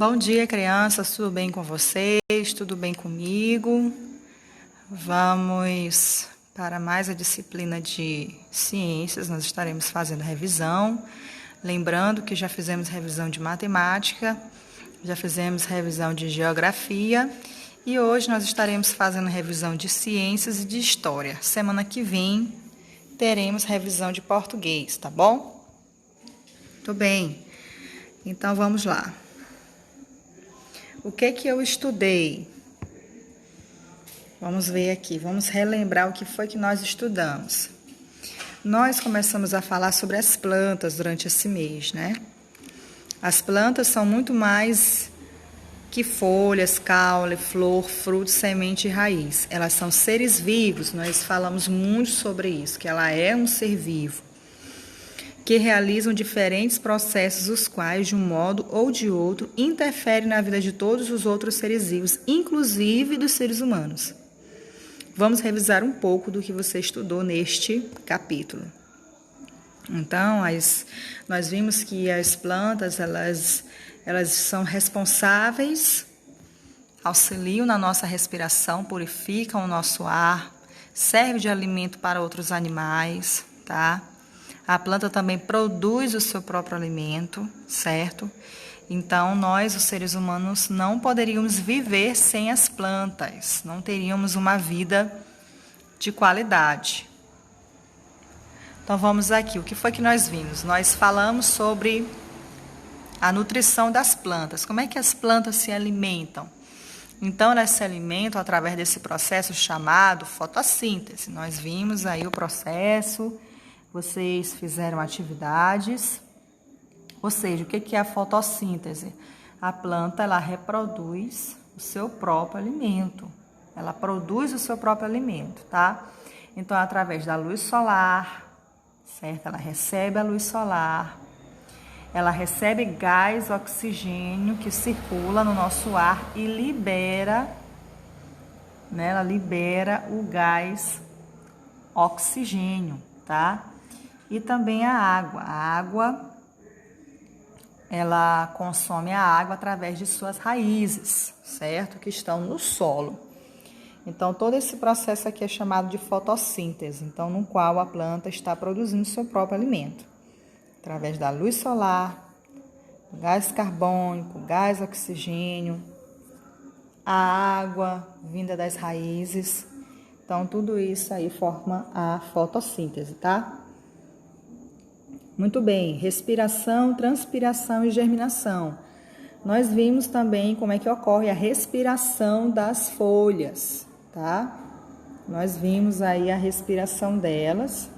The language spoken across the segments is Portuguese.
Bom dia, crianças, tudo bem com vocês? Tudo bem comigo? Vamos para mais a disciplina de ciências, nós estaremos fazendo revisão. Lembrando que já fizemos revisão de matemática, já fizemos revisão de geografia e hoje nós estaremos fazendo revisão de ciências e de história. Semana que vem teremos revisão de português, tá bom? Tudo bem, então vamos lá. O que eu estudei? Vamos ver aqui, vamos relembrar o que foi que nós estudamos. Nós começamos a falar sobre as plantas durante esse mês, né? As plantas são muito mais que folhas, caule, flor, fruto, semente e raiz. Elas são seres vivos, nós falamos muito sobre isso, que ela é um ser vivo, que realizam diferentes processos, os quais, de um modo ou de outro, interferem na vida de todos os outros seres vivos, inclusive dos seres humanos. Vamos revisar um pouco do que você estudou neste capítulo. Então, nós vimos que as plantas, elas são responsáveis, auxiliam na nossa respiração, purificam o nosso ar, servem de alimento para outros animais, tá? A planta também produz o seu próprio alimento, certo? Então, nós, os seres humanos, não poderíamos viver sem as plantas, não teríamos uma vida de qualidade. Então, vamos aqui. O que foi que nós vimos? Nós falamos sobre a nutrição das plantas. Como é que as plantas se alimentam? Então, elas se alimentam através desse processo chamado fotossíntese. Nós vimos aí o processo. Vocês fizeram atividades, ou seja, o que é a fotossíntese? A planta, ela reproduz o seu próprio alimento, ela produz o seu próprio alimento, tá? Então, através da luz solar, certo? Ela recebe a luz solar, ela recebe gás, oxigênio que circula no nosso ar e libera, né? Ela libera o gás oxigênio, tá? E também a água. A água, ela consome a água através de suas raízes, certo? Que estão no solo. Então, todo esse processo aqui é chamado de fotossíntese, então, no qual a planta está produzindo seu próprio alimento. Através da luz solar, gás carbônico, gás oxigênio, a água vinda das raízes. Então, tudo isso aí forma a fotossíntese, tá? Muito bem, respiração, transpiração e germinação. Nós vimos também como é que ocorre a respiração das folhas, tá? Nós vimos aí a respiração delas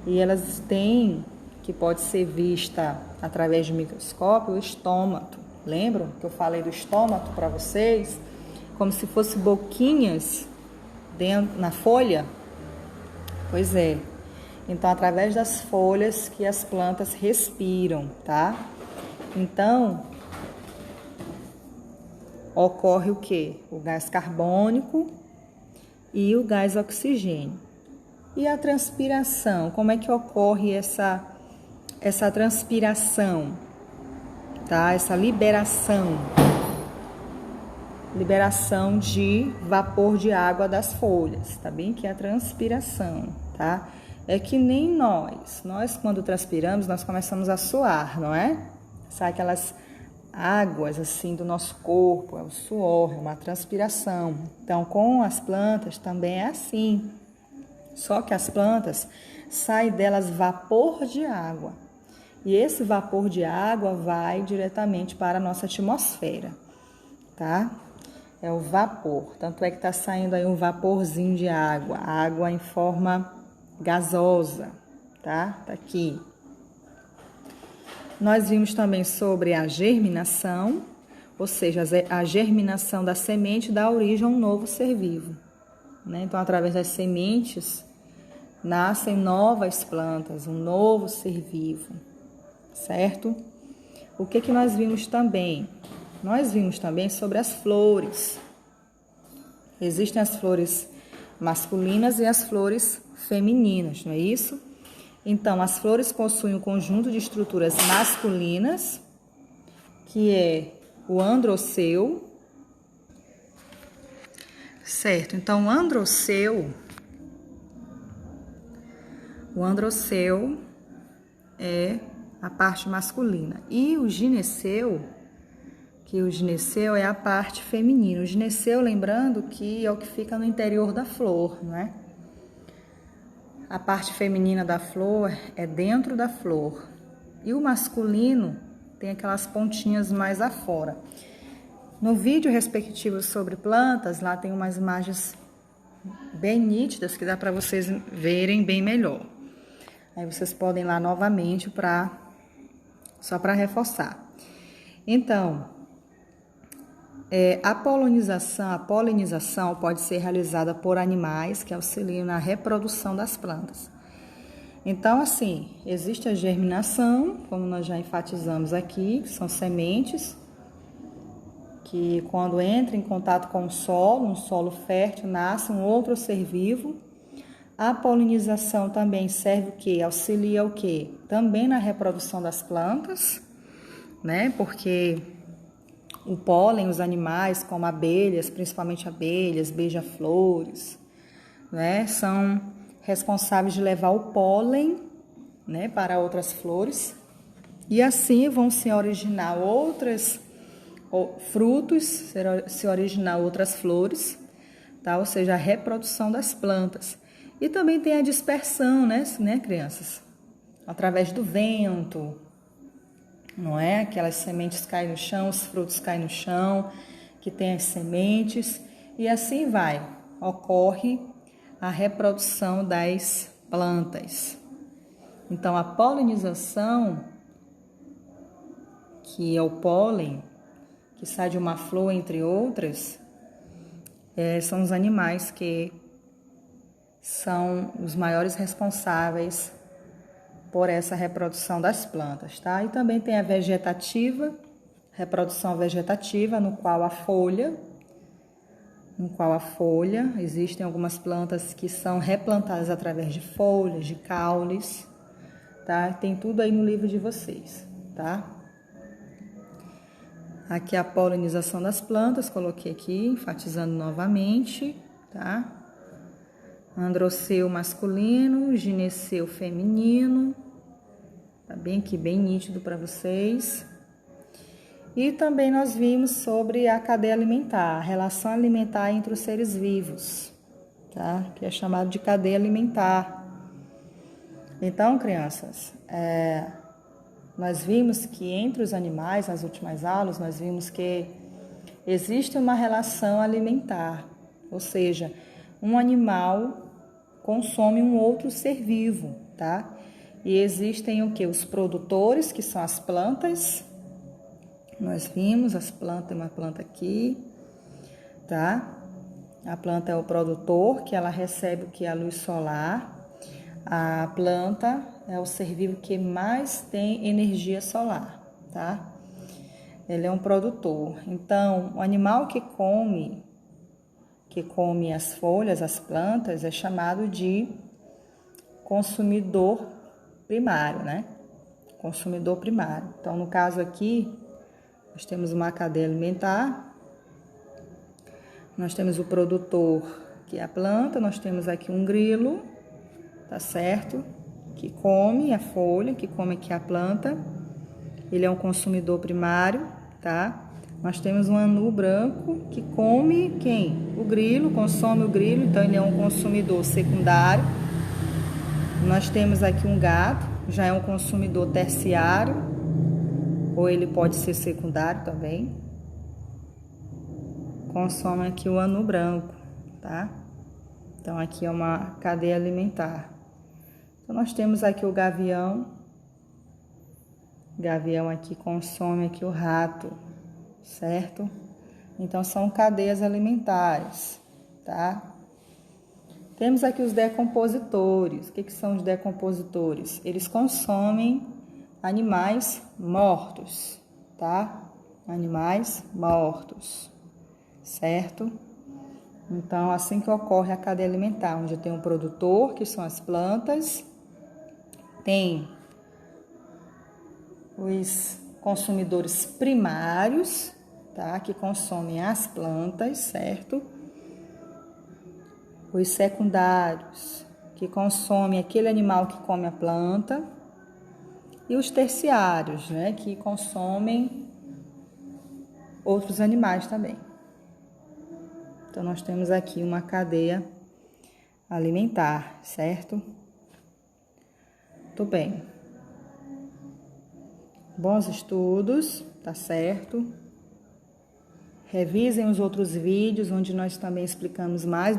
e elas têm, que pode ser vista através de microscópio, o estômato. Lembram que eu falei do estômato para vocês? Como se fossem boquinhas dentro, na folha? Pois é. Então, através das folhas que as plantas respiram, tá? Então, ocorre o quê? O gás carbônico e o gás oxigênio. E a transpiração? Como é que ocorre essa transpiração, tá? Essa liberação de vapor de água das folhas, tá bem? Que é a transpiração, tá? É que nem nós quando transpiramos, nós começamos a suar, não é? Sai aquelas águas assim do nosso corpo, é o suor, é uma transpiração. Então, com as plantas também é assim. Só que as plantas, sai delas vapor de água. E esse vapor de água vai diretamente para a nossa atmosfera, tá? É o vapor. Tanto é que está saindo aí um vaporzinho de água. Água em forma gasosa, tá? Tá aqui. Nós vimos também sobre a germinação, ou seja, a germinação da semente dá origem a um novo ser vivo, né? Então, através das sementes, nascem novas plantas, um novo ser vivo, certo? O que nós vimos também? Nós vimos também sobre as flores. Existem as flores masculinas e as flores femininas, não é isso? Então, as flores possuem um conjunto de estruturas masculinas, que é o androceu. Certo, então o androceu é a parte masculina. E o gineceu, é a parte feminina. O gineceu, lembrando que é o que fica no interior da flor, não é? A parte feminina da flor é dentro da flor. E o masculino tem aquelas pontinhas mais afora. No vídeo respectivo sobre plantas, lá tem umas imagens bem nítidas que dá para vocês verem bem melhor. Aí vocês podem ir lá novamente só para reforçar. Então, a polinização pode ser realizada por animais que auxiliam na reprodução das plantas. Então, assim, existe a germinação, como nós já enfatizamos aqui, que são sementes que quando entra em contato com o solo, um solo fértil, nasce um outro ser vivo. A polinização também serve o quê? Auxilia o quê? Também na reprodução das plantas, né? Porque o pólen, os animais, como abelhas, principalmente abelhas, beija-flores, né? São responsáveis de levar o pólen, né, para outras flores. E assim vão se originar frutos, se originar outras flores, tá? Ou seja, a reprodução das plantas. E também tem a dispersão, né, crianças? Através do vento, não é? Aquelas sementes caem no chão, os frutos caem no chão, que tem as sementes, e assim vai. Ocorre a reprodução das plantas. Então, a polinização, que é o pólen, que sai de uma flor, entre outras, são os animais que são os maiores responsáveis por essa reprodução das plantas, tá? E também tem a vegetativa, reprodução vegetativa, no qual a folha, existem algumas plantas que são replantadas através de folhas, de caules, tá? Tem tudo aí no livro de vocês, tá? Aqui a polinização das plantas, coloquei aqui, enfatizando novamente, tá? Androceu masculino, gineceu feminino, tá bem aqui, bem nítido para vocês. E também nós vimos sobre a cadeia alimentar, a relação alimentar entre os seres vivos, tá? Que é chamado de cadeia alimentar. Então, crianças, nós vimos que entre os animais, nas últimas aulas, nós vimos que existe uma relação alimentar, ou seja, um animal consome um outro ser vivo, tá? E existem o que? Os produtores, que são as plantas. Nós vimos as plantas, tem uma planta aqui, tá? A planta é o produtor, que ela recebe o que? A luz solar. A planta é o ser vivo que mais tem energia solar, tá? Ele é um produtor. Então, o animal que come as folhas, as plantas, é chamado de consumidor primário, né? Consumidor primário. Então, no caso aqui, nós temos uma cadeia alimentar, nós temos o produtor, que é a planta, nós temos aqui um grilo, tá certo? Que come a folha, que come aqui a planta. Ele é um consumidor primário, tá? Nós temos um anu branco que come quem? O grilo, consome o grilo, então ele é um consumidor secundário. Nós temos aqui um gato, já é um consumidor terciário, ou ele pode ser secundário também. Consome aqui o anu branco, tá? Então aqui é uma cadeia alimentar. Então, nós temos aqui o gavião. O gavião aqui consome aqui o rato, certo? Então, são cadeias alimentares, tá? Temos aqui os decompositores. O que são os decompositores? Eles consomem animais mortos, tá? Animais mortos, certo? Então, assim que ocorre a cadeia alimentar, onde tem um produtor, que são as plantas, tem os consumidores primários, tá? Que consomem as plantas, certo? Os secundários, que consomem aquele animal que come a planta. E os terciários, né? Que consomem outros animais também. Então, nós temos aqui uma cadeia alimentar, certo? Muito bem. Bons estudos, tá certo? Revisem os outros vídeos, onde nós também explicamos mais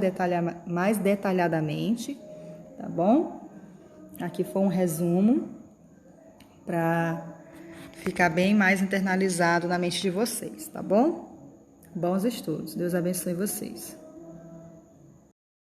detalhadamente, tá bom? Aqui foi um resumo para ficar bem mais internalizado na mente de vocês, tá bom? Bons estudos. Deus abençoe vocês.